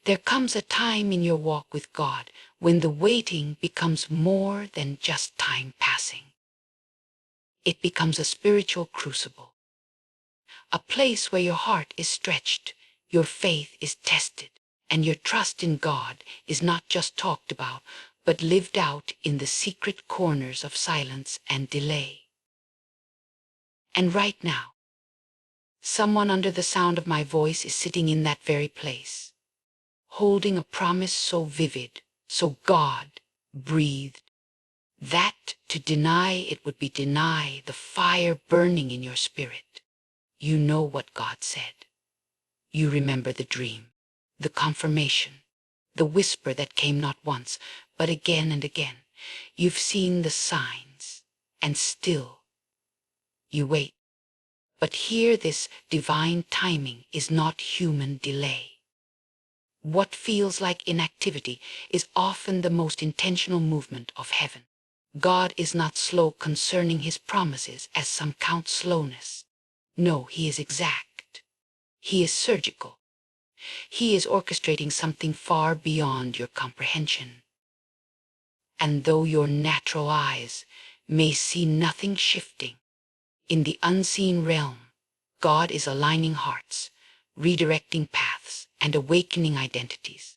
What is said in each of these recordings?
There comes a time in your walk with God when the waiting becomes more than just time passing. It becomes a spiritual crucible, a place where your heart is stretched, your faith is tested, and your trust in God is not just talked about, but lived out in the secret corners of silence and delay. And right now, someone under the sound of my voice is sitting in that very place, holding a promise so vivid, so God-breathed, that to deny it would be deny the fire burning in your spirit. You know what God said. You remember the dream, the confirmation, the whisper that came not once, but again and again. You've seen the signs, and still you wait. But here this divine timing is not human delay. What feels like inactivity is often the most intentional movement of heaven. God is not slow concerning his promises as some count slowness. No, he is exact. He is surgical. He is orchestrating something far beyond your comprehension. And though your natural eyes may see nothing shifting, in the unseen realm, God is aligning hearts, redirecting paths, and awakening identities.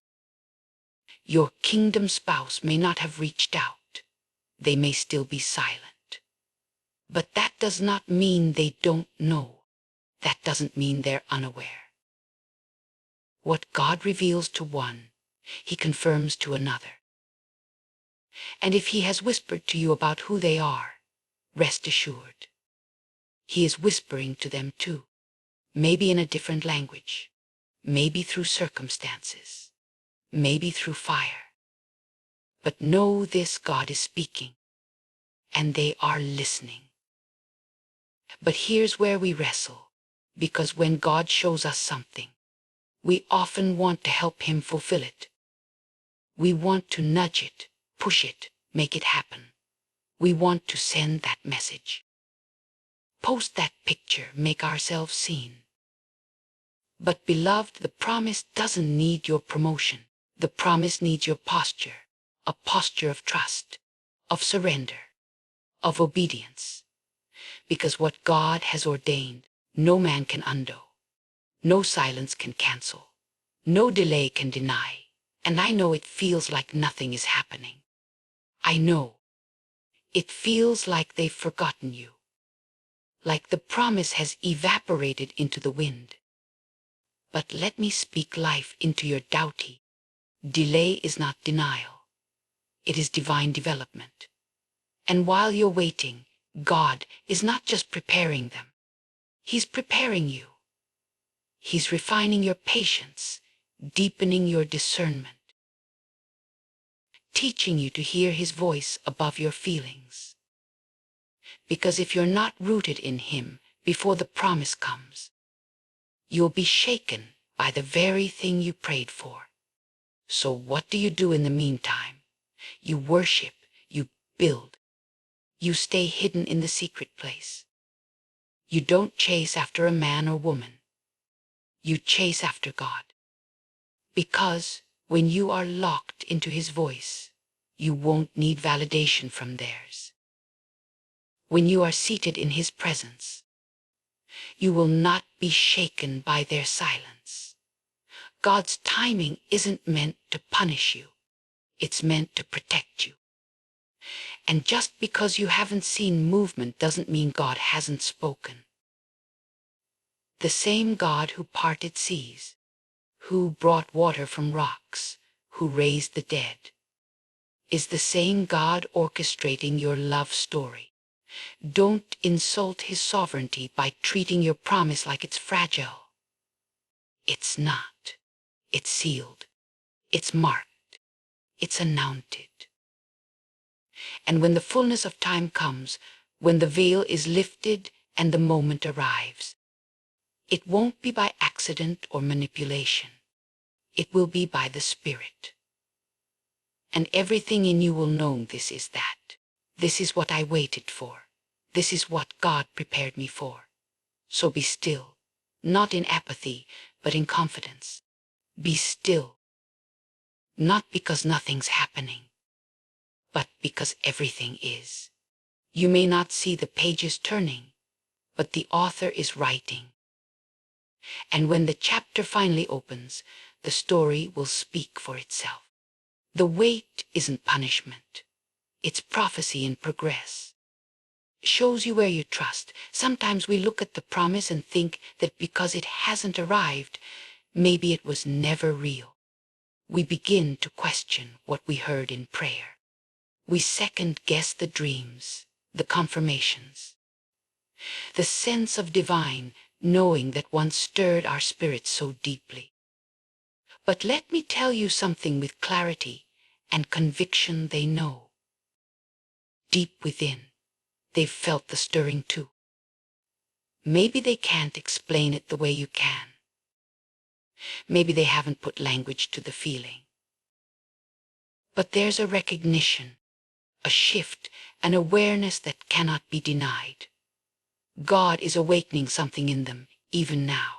Your kingdom spouse may not have reached out. They may still be silent. But that does not mean they don't know. That doesn't mean they're unaware. What God reveals to one, he confirms to another. And if he has whispered to you about who they are, rest assured, he is whispering to them too, maybe in a different language, maybe through circumstances, maybe through fire. But know this: God is speaking, and they are listening. But here's where we wrestle, because when God shows us something, we often want to help him fulfill it. We want to nudge it, push it, make it happen. We want to send that message. Post that picture, make ourselves seen. But beloved, the promise doesn't need your promotion. The promise needs your posture, a posture of trust, of surrender, of obedience. Because what God has ordained, no man can undo. No silence can cancel. No delay can deny. And I know it feels like nothing is happening. I know. It feels like they've forgotten you. Like the promise has evaporated into the wind. But let me speak life into your doubty. Delay is not denial. It is divine development. And while you're waiting, God is not just preparing them. He's preparing you. He's refining your patience, deepening your discernment, teaching you to hear his voice above your feelings. Because if you're not rooted in him before the promise comes, you'll be shaken by the very thing you prayed for. So what do you do in the meantime? You worship, you build, you stay hidden in the secret place. You don't chase after a man or woman. You chase after God. Because when you are locked into his voice, you won't need validation from theirs. When you are seated in his presence, you will not be shaken by their silence. God's timing isn't meant to punish you. It's meant to protect you. And just because you haven't seen movement doesn't mean God hasn't spoken. The same God who parted seas, who brought water from rocks, who raised the dead, is the same God orchestrating your love story. Don't insult his sovereignty by treating your promise like it's fragile. It's not. It's sealed. It's marked. It's anointed. And when the fullness of time comes, when the veil is lifted and the moment arrives, it won't be by accident or manipulation. It will be by the Spirit. And everything in you will know this is that. This is what I waited for. This is what God prepared me for. So be still, not in apathy, but in confidence. Be still not because nothing's happening, but because everything is. You may not see the pages turning, but the author is writing. And when the chapter finally opens, the story will speak for itself. The wait isn't punishment. It's prophecy in progress. Shows you where you trust. Sometimes we look at the promise and think that because it hasn't arrived, maybe it was never real. We begin to question what we heard in prayer. We second-guess the dreams, the confirmations. The sense of divine knowing that once stirred our spirits so deeply. But let me tell you something with clarity and conviction they know. Deep within, they've felt the stirring too. Maybe they can't explain it the way you can. Maybe they haven't put language to the feeling. But there's a recognition, a shift, an awareness that cannot be denied. God is awakening something in them, even now.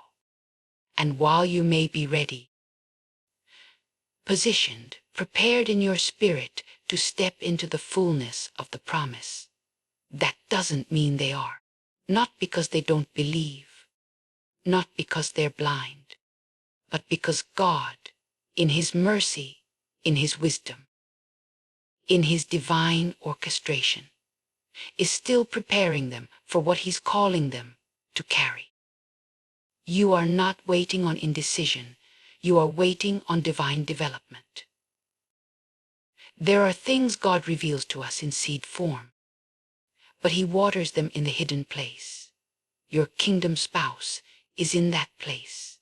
And while you may be ready, positioned, prepared in your spirit to step into the fullness of the promise, that doesn't mean they are. Not because they don't believe, not because they're blind, but because God, in His mercy, in His wisdom, in His divine orchestration, is still preparing them for what He's calling them to carry. You are not waiting on indecision. You are waiting on divine development. There are things God reveals to us in seed form, but He waters them in the hidden place. Your kingdom spouse is in that place.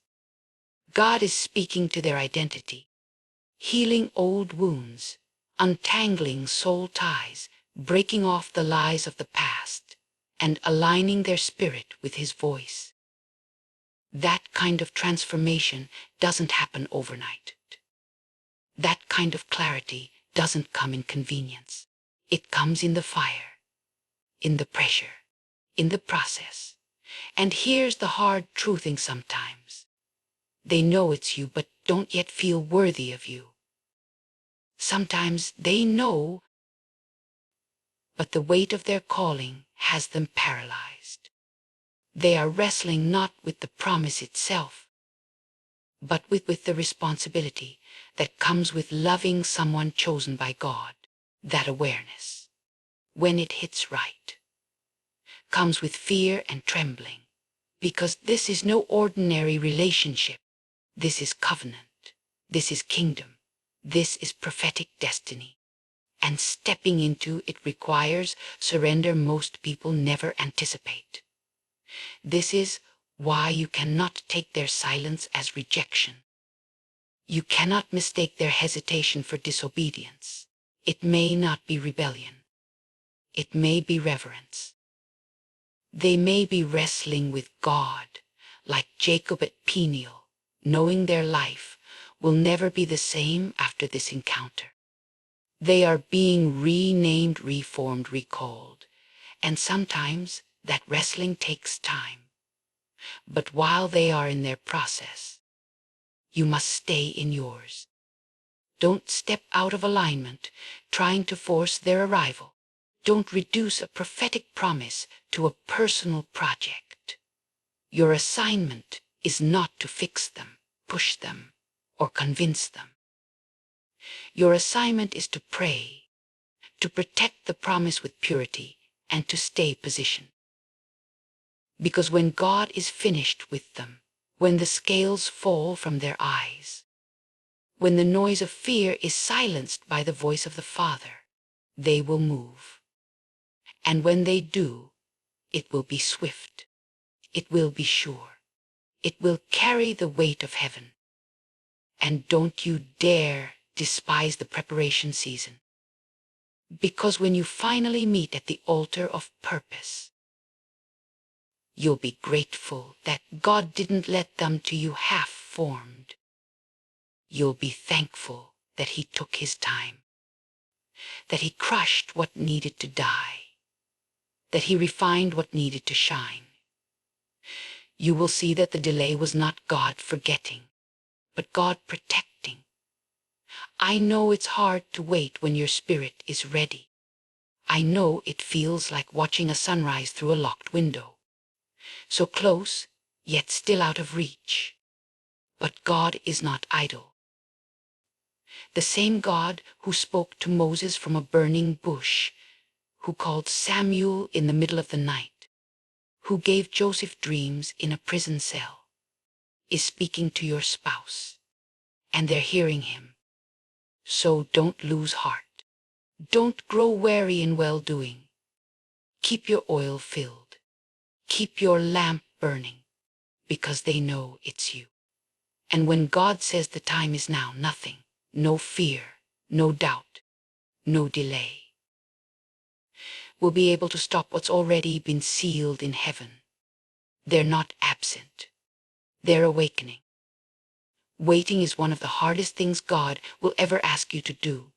God is speaking to their identity, healing old wounds, untangling soul ties, breaking off the lies of the past, and aligning their spirit with His voice. That kind of transformation doesn't happen overnight. That kind of clarity doesn't come in convenience. It comes in the fire, in the pressure, in the process. And here's the hard truthing sometimes. They know it's you, but don't yet feel worthy of you. Sometimes they know, but the weight of their calling has them paralyzed. They are wrestling not with the promise itself, but with the responsibility that comes with loving someone chosen by God. That awareness, when it hits right, comes with fear and trembling, because this is no ordinary relationship. This is covenant. This is kingdom. This is prophetic destiny. And stepping into it requires surrender most people never anticipate. This is why you cannot take their silence as rejection. You cannot mistake their hesitation for disobedience. It may not be rebellion. It may be reverence. They may be wrestling with God, like Jacob at Peniel, knowing their life will never be the same after this encounter. They are being renamed, reformed, recalled, and sometimes that wrestling takes time. But while they are in their process, you must stay in yours. Don't step out of alignment, trying to force their arrival. Don't reduce a prophetic promise to a personal project. Your assignment is not to fix them, push them, or convince them. Your assignment is to pray, to protect the promise with purity, and to stay positioned. Because when God is finished with them, when the scales fall from their eyes, when the noise of fear is silenced by the voice of the Father, they will move. And when they do, it will be swift. It will be sure. It will carry the weight of heaven. And don't you dare despise the preparation season. Because when you finally meet at the altar of purpose, you'll be grateful that God didn't let them to you half-formed. You'll be thankful that He took His time, that He crushed what needed to die, that He refined what needed to shine. You will see that the delay was not God forgetting, but God protecting. I know it's hard to wait when your spirit is ready. I know it feels like watching a sunrise through a locked window. So close, yet still out of reach. But God is not idle. The same God who spoke to Moses from a burning bush, who called Samuel in the middle of the night, who gave Joseph dreams in a prison cell, is speaking to your spouse, and they're hearing him. So don't lose heart. Don't grow weary in well-doing. Keep your oil filled. Keep your lamp burning, because they know it's you. And when God says the time is now, nothing, no fear, no doubt, no delay, will be able to stop what's already been sealed in heaven. They're not absent. They're awakening. Waiting is one of the hardest things God will ever ask you to do.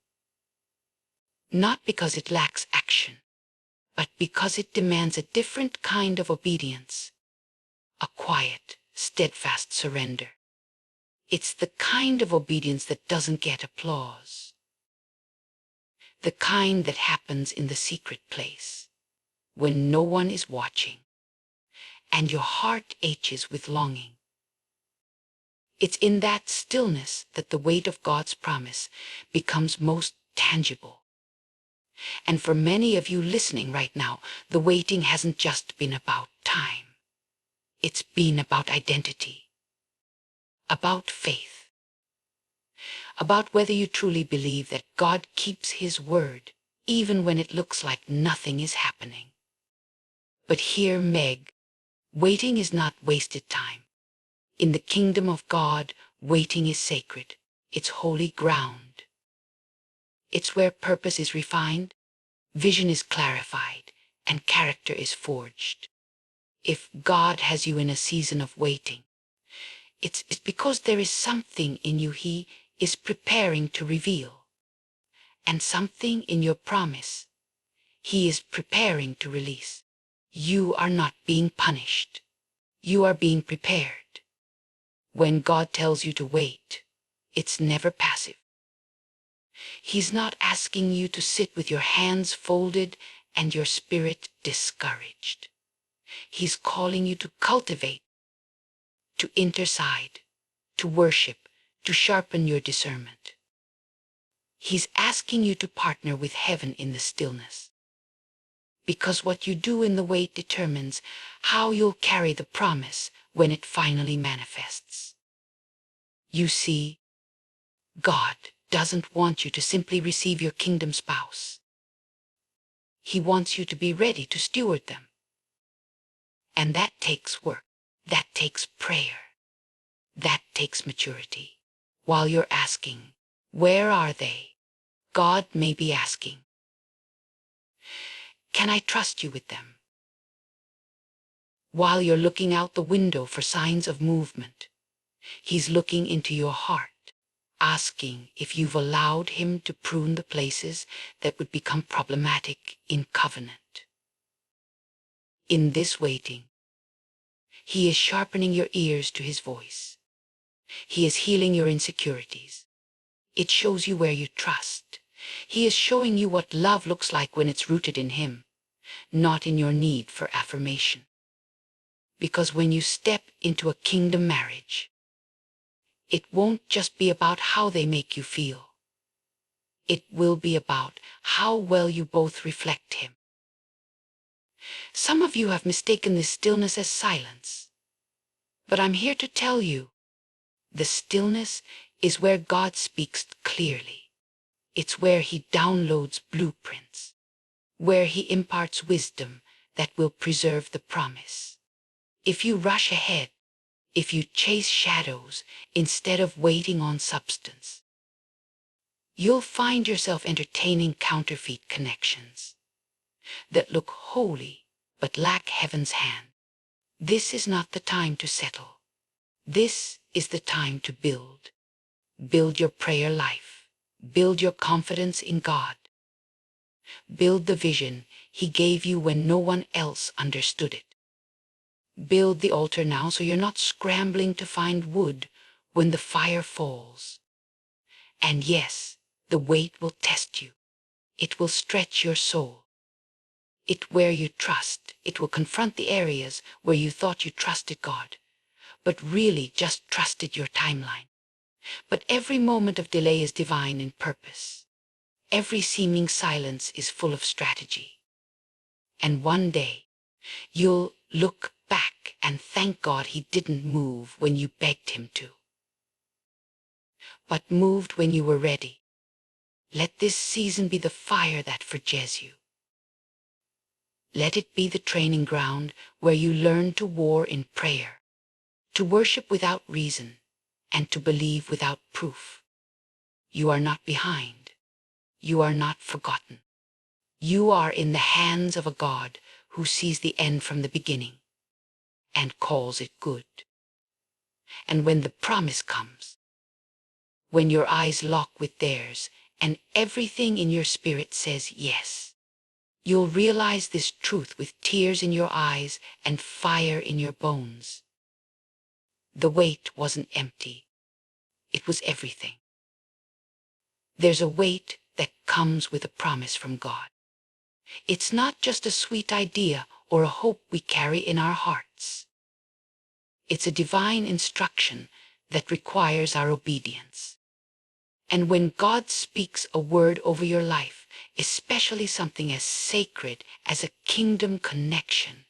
Not because it lacks action, but because it demands a different kind of obedience, a quiet, steadfast surrender. It's the kind of obedience that doesn't get applause, the kind that happens in the secret place, when no one is watching, and your heart aches with longing. It's in that stillness that the weight of God's promise becomes most tangible. And for many of you listening right now, the waiting hasn't just been about time. It's been about identity, about faith, about whether you truly believe that God keeps His word, even when it looks like nothing is happening. But hear Meg, waiting is not wasted time. In the kingdom of God, waiting is sacred. It's holy ground. It's where purpose is refined, vision is clarified, and character is forged. If God has you in a season of waiting, it's because there is something in you He is preparing to reveal, and something in your promise He is preparing to release. You are not being punished. You are being prepared. When God tells you to wait, it's never passive. He's not asking you to sit with your hands folded and your spirit discouraged. He's calling you to cultivate, to intercede, to worship, to sharpen your discernment. He's asking you to partner with heaven in the stillness. Because what you do in the wait determines how you'll carry the promise when it finally manifests. You see, God doesn't want you to simply receive your kingdom spouse. He wants you to be ready to steward them. And that takes work. That takes prayer. That takes maturity. While you're asking, where are they? God may be asking, can I trust you with them? While you're looking out the window for signs of movement, He's looking into your heart, asking if you've allowed Him to prune the places that would become problematic in covenant. In this waiting, He is sharpening your ears to His voice. He is healing your insecurities. It shows you where you trust. He is showing you what love looks like when it's rooted in Him, not in your need for affirmation. Because when you step into a kingdom marriage, it won't just be about how they make you feel. It will be about how well you both reflect Him. Some of you have mistaken this stillness as silence. But I'm here to tell you, the stillness is where God speaks clearly. It's where He downloads blueprints, where He imparts wisdom that will preserve the promise. If you rush ahead, if you chase shadows instead of waiting on substance, you'll find yourself entertaining counterfeit connections that look holy but lack heaven's hand. This is not the time to settle. This is the time to build. Build your prayer life. Build your confidence in God. Build the vision He gave you when no one else understood it. Build the altar now so you're not scrambling to find wood when the fire falls. And yes, the wait will test you. It will stretch your soul. Where you trust. It will confront the areas where you thought you trusted God, but really just trusted your timeline. But every moment of delay is divine in purpose. Every seeming silence is full of strategy. And one day, you'll look back and thank God he didn't move when you begged him to, but moved when you were ready. Let this season be the fire that forges you. Let it be the training ground where you learn to war in prayer, to worship without reason, and to believe without proof. You are not behind. You are not forgotten. You are in the hands of a God who sees the end from the beginning and calls it good. And when the promise comes, when your eyes lock with theirs and everything in your spirit says yes, you'll realize this truth with tears in your eyes and fire in your bones. The wait wasn't empty. It was everything. There's a wait that comes with a promise from God. It's not just a sweet idea or a hope we carry in our hearts. It's a divine instruction that requires our obedience. And when God speaks a word over your life, especially something as sacred as a kingdom connection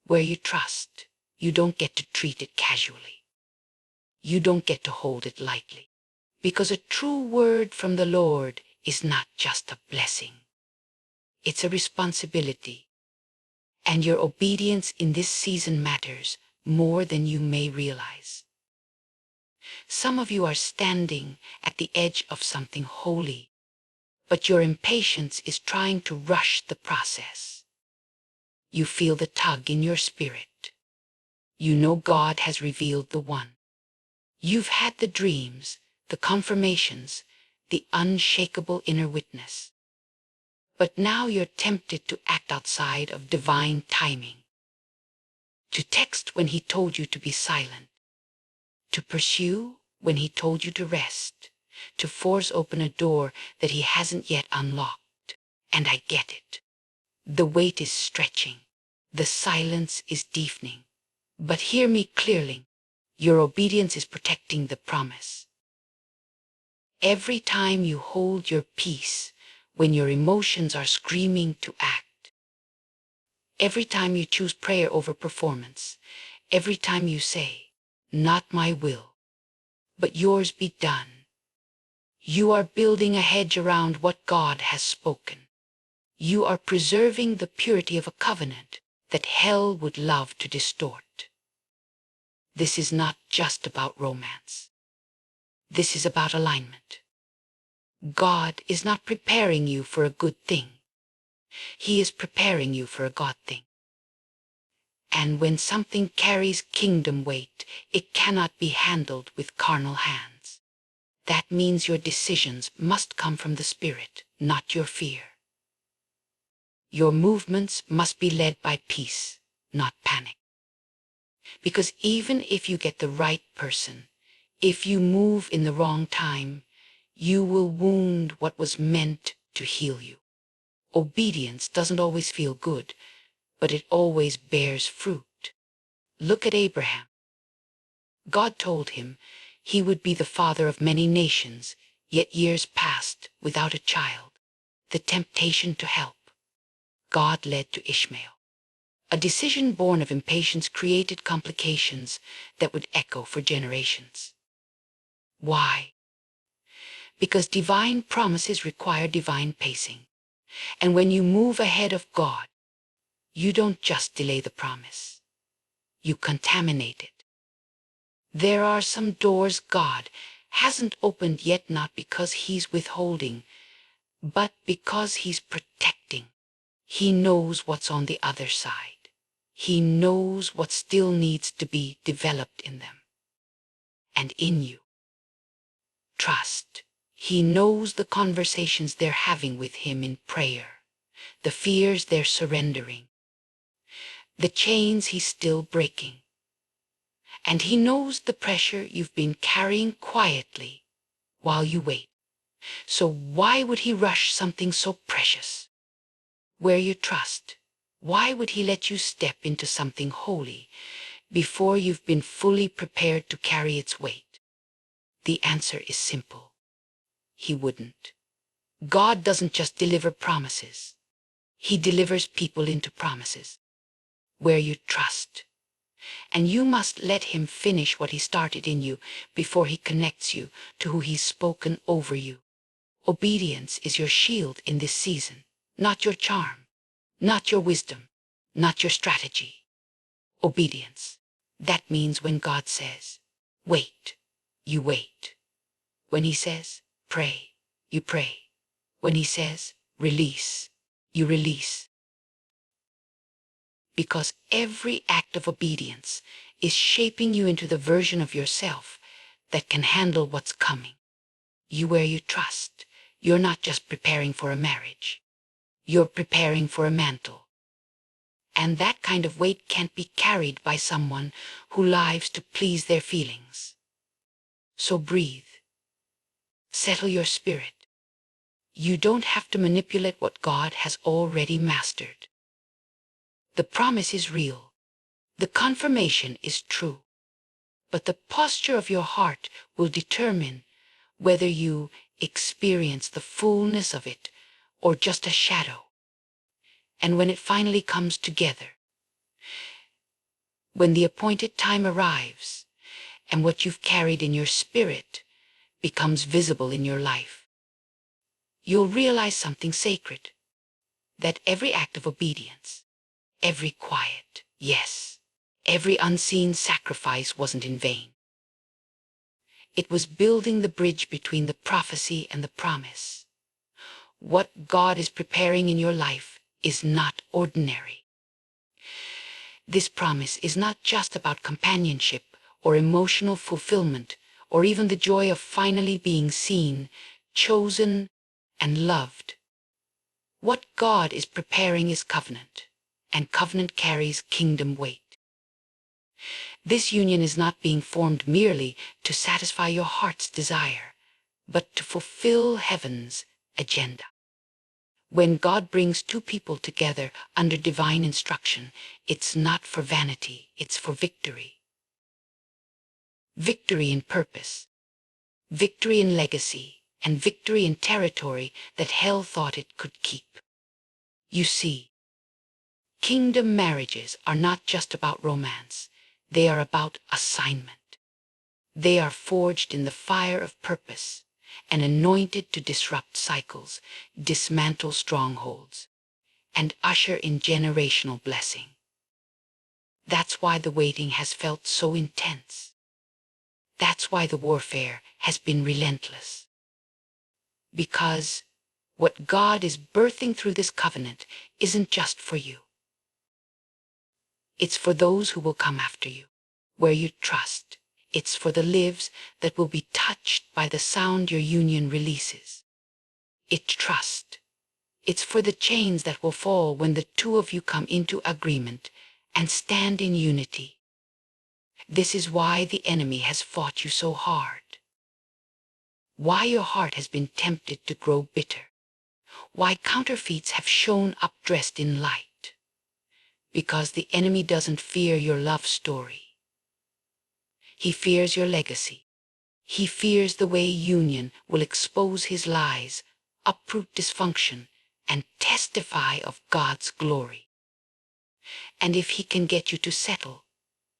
where you trust, you don't get to treat it casually. You don't get to hold it lightly. Because a true word from the Lord is not just a blessing. It's a responsibility. And your obedience in this season matters more than you may realize. Some of you are standing at the edge of something holy, but your impatience is trying to rush the process. You feel the tug in your spirit. You know God has revealed the one. You've had the dreams, the confirmations, the unshakable inner witness. But now you're tempted to act outside of divine timing. To text when he told you to be silent. To pursue when he told you to rest. To force open a door that he hasn't yet unlocked. And I get it. The wait is stretching. The silence is deafening. But hear me clearly. Your obedience is protecting the promise. Every time you hold your peace when your emotions are screaming to act, every time you choose prayer over performance, every time you say, not my will, but yours be done, you are building a hedge around what God has spoken. You are preserving the purity of a covenant that hell would love to distort. This is not just about romance. This is about alignment. God is not preparing you for a good thing. He is preparing you for a God thing. And when something carries kingdom weight, it cannot be handled with carnal hands. That means your decisions must come from the Spirit, not your fear. Your movements must be led by peace, not panic. Because even if you get the right person, if you move in the wrong time, you will wound what was meant to heal you. Obedience doesn't always feel good, but it always bears fruit. Look at Abraham. God told him he would be the father of many nations, yet years passed without a child. The temptation to help. God led to Ishmael. A decision born of impatience created complications that would echo for generations. Why? Because divine promises require divine pacing. And when you move ahead of God, you don't just delay the promise. You contaminate it. There are some doors God hasn't opened yet, not because he's withholding, but because he's protecting. He knows what's on the other side. He knows what still needs to be developed in them and in you. Trust. He knows the conversations they're having with him in prayer, the fears they're surrendering, the chains he's still breaking. And he knows the pressure you've been carrying quietly while you wait. So why would he rush something so precious? Where you trust, why would he let you step into something holy before you've been fully prepared to carry its weight? The answer is simple. He wouldn't. God doesn't just deliver promises. He delivers people into promises where you trust. And you must let him finish what he started in you before he connects you to who he's spoken over you. Obedience is your shield in this season, not your charm, not your wisdom, not your strategy. Obedience. That means when God says, wait, you wait. When he says, pray, you pray. When he says, release, you release. Because every act of obedience is shaping you into the version of yourself that can handle what's coming. You where you trust. You're not just preparing for a marriage. You're preparing for a mantle. And that kind of weight can't be carried by someone who lives to please their feelings. So breathe. Settle your spirit. You don't have to manipulate what God has already mastered. The promise is real. The confirmation is true. But the posture of your heart will determine whether you experience the fullness of it or just a shadow. And when it finally comes together, when the appointed time arrives and what you've carried in your spirit becomes visible in your life, you'll realize something sacred, that every act of obedience, every quiet yes, every unseen sacrifice wasn't in vain. It was building the bridge between the prophecy and the promise. What God is preparing in your life is not ordinary. This promise is not just about companionship or emotional fulfillment or even the joy of finally being seen, chosen, and loved. What God is preparing is covenant, and covenant carries kingdom weight. This union is not being formed merely to satisfy your heart's desire, but to fulfill heaven's agenda. When God brings two people together under divine instruction, it's not for vanity, it's for victory. Victory in purpose, victory in legacy, and victory in territory that hell thought it could keep. You see, kingdom marriages are not just about romance, they are about assignment. They are forged in the fire of purpose and anointed to disrupt cycles, dismantle strongholds, and usher in generational blessing. That's why the waiting has felt so intense. That's why the warfare has been relentless. Because what God is birthing through this covenant isn't just for you. It's for those who will come after you, where you trust. It's for the lives that will be touched by the sound your union releases. It's trust. It's for the chains that will fall when the two of you come into agreement and stand in unity. This is why the enemy has fought you so hard. Why your heart has been tempted to grow bitter. Why counterfeits have shown up dressed in light. Because the enemy doesn't fear your love story. He fears your legacy. He fears the way union will expose his lies, uproot dysfunction, and testify of God's glory. And if he can get you to settle,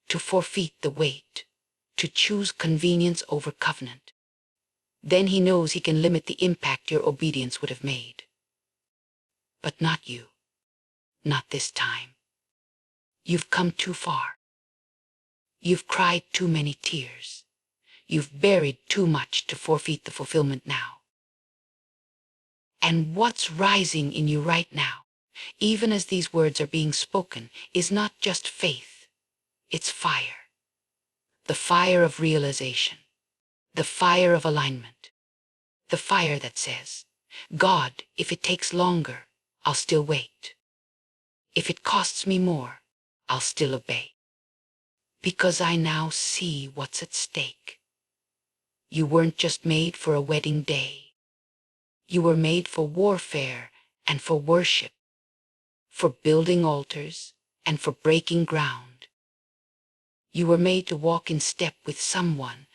to forfeit the weight, to choose convenience over covenant, then he knows he can limit the impact your obedience would have made. But not you. Not this time. You've come too far. You've cried too many tears. You've buried too much to forfeit the fulfillment now. And what's rising in you right now, even as these words are being spoken, is not just faith. It's fire. The fire of realization. The fire of alignment. The fire that says, God, if it takes longer, I'll still wait. If it costs me more, I'll still obey. Because I now see what's at stake. You weren't just made for a wedding day. You were made for warfare and for worship, for building altars and for breaking ground. You were made to walk in step with someone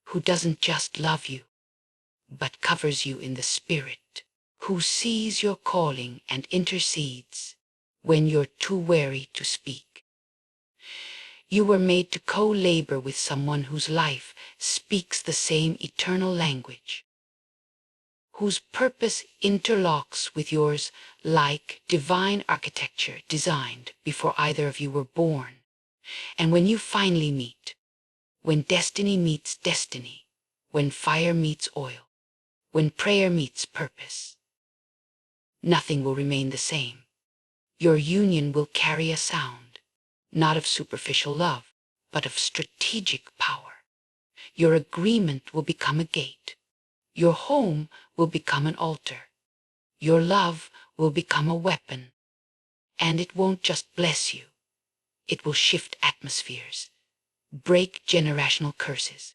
who doesn't just love you, but covers you in the spirit, who sees your calling and intercedes when you're too weary to speak. You were made to co-labor with someone whose life speaks the same eternal language, whose purpose interlocks with yours like divine architecture designed before either of you were born. And when you finally meet, when destiny meets destiny, when fire meets oil, when prayer meets purpose, nothing will remain the same. Your union will carry a sound, not of superficial love, but of strategic power. Your agreement will become a gate. Your home will become an altar. Your love will become a weapon. And it won't just bless you. It will shift atmospheres, break generational curses,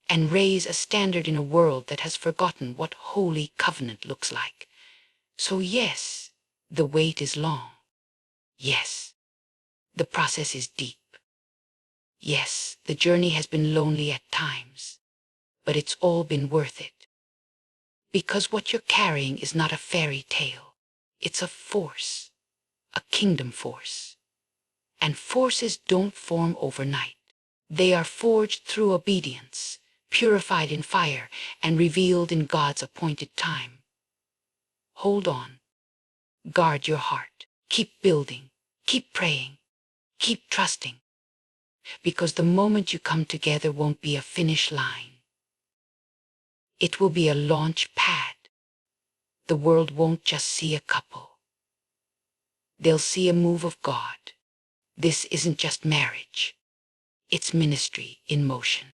and raise a standard in a world that has forgotten what holy covenant looks like. So yes, the wait is long. Yes, the process is deep. Yes, the journey has been lonely at times, but it's all been worth it. Because what you're carrying is not a fairy tale. It's a force, a kingdom force. And forces don't form overnight. They are forged through obedience, purified in fire, and revealed in God's appointed time. Hold on. Guard your heart. Keep building. Keep praying. Keep trusting. Because the moment you come together won't be a finish line. It will be a launch pad. The world won't just see a couple. They'll see a move of God. This isn't just marriage. It's ministry in motion.